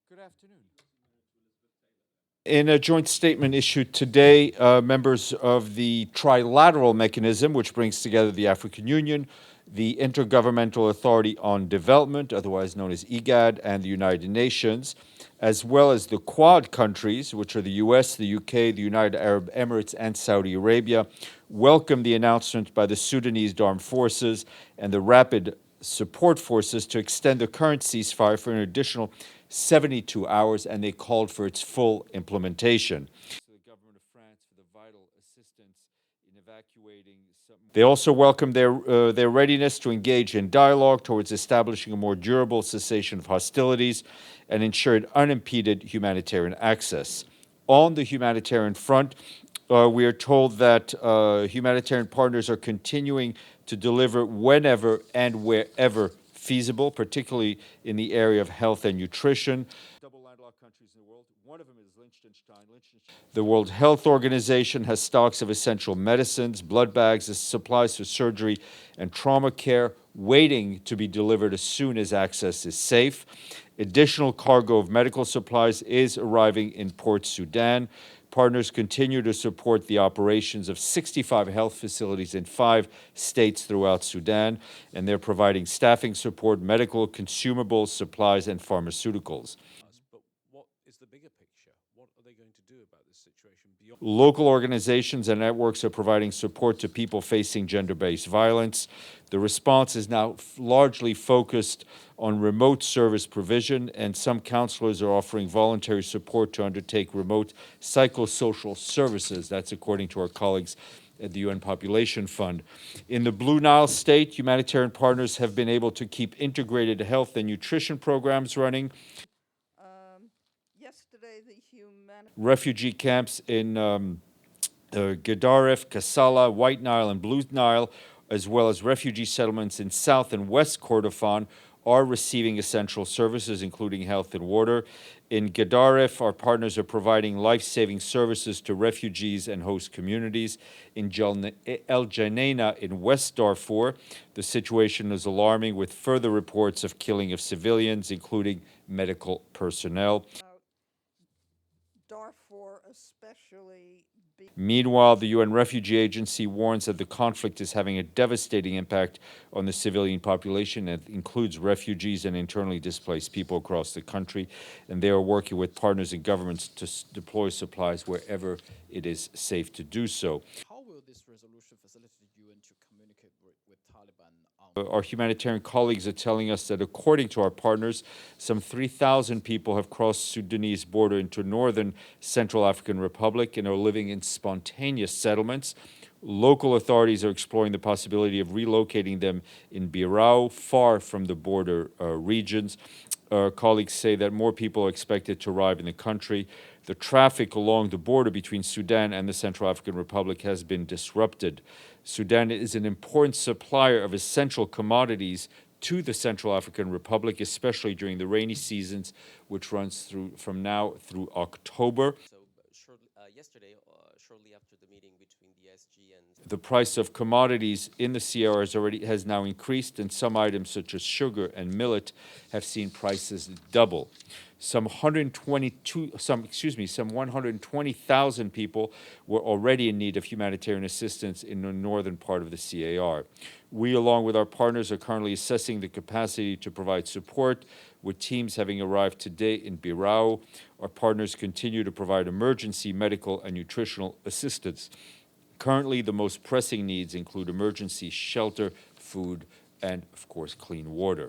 Good afternoon. In a joint statement issued today, members of the Trilateral Mechanism, which brings together the African Union, the Intergovernmental Authority on Development, otherwise known as IGAD, and the United Nations, as well as the Quad countries, which are the US, the UK, the United Arab Emirates, and Saudi Arabia, welcome the announcement by the Sudanese Armed Forces and the Rapid Support Forces to extend the current ceasefire for an additional 72 hours, and they called for its full implementation. The government of France for the vital assistance in evacuating. They also welcomed their readiness to engage in dialogue towards establishing a more durable cessation of hostilities and ensured unimpeded humanitarian access. On the humanitarian front, we are told that humanitarian partners are continuing to deliver whenever and wherever feasible, particularly in the area of health and nutrition. Double landlocked countries in the world. One of them is Liechtenstein. The World Health Organization has stocks of essential medicines, blood bags, supplies for surgery and trauma care waiting to be delivered as soon as access is safe. Additional cargo of medical supplies is arriving in Port Sudan. Partners continue to support the operations of 65 health facilities in 5 states throughout Sudan, and they're providing staffing support, medical consumables, supplies, and pharmaceuticals. But what is the bigger picture? What are they going to do about this situation beyond? Local organizations and networks are providing support to people facing gender-based violence. The response is now largely focused on remote service provision, and some counselors are offering voluntary support to undertake remote psychosocial services. That's according to our colleagues at the UN Population Fund. In the Blue Nile state, humanitarian partners have been able to keep integrated health and nutrition programs running. Yesterday, the refugee camps in Gedaref, Kassala, White Nile, and Blue Nile, as well as refugee settlements in South and West Kordofan, are receiving essential services, including health and water. In Gedaref, our partners are providing life-saving services to refugees and host communities. In El Janeina in West Darfur, the situation is alarming, with further reports of killing of civilians, including medical personnel. Darfur especially. Meanwhile, the UN Refugee Agency warns that the conflict is having a devastating impact on the civilian population. It includes refugees and internally displaced people across the country, and they are working with partners and governments to deploy supplies wherever it is safe to do so. How will this resolution facilitate the UN to communicate with Taliban? Our humanitarian colleagues are telling us that according to our partners, some 3,000 people have crossed Sudanese border into northern Central African Republic and are living in spontaneous settlements. Local authorities are exploring the possibility of relocating them in Birao, far from the border regions. Our colleagues say that more people are expected to arrive in the country. The traffic along the border between Sudan and the Central African Republic has been disrupted. Sudan is an important supplier of essential commodities to the Central African Republic, especially during the rainy seasons, which runs from now through October. So yesterday, shortly after the meeting between the SG and the price of commodities in the CR has now increased, and some items such as sugar and millet have seen prices double. Some 120,000 people were already in need of humanitarian assistance in the northern part of the CAR. We, along with our partners, are currently assessing the capacity to provide support, with teams having arrived today in Birao. Our partners continue to provide emergency medical and nutritional assistance. Currently, the most pressing needs include emergency shelter, food, and, of course, clean water.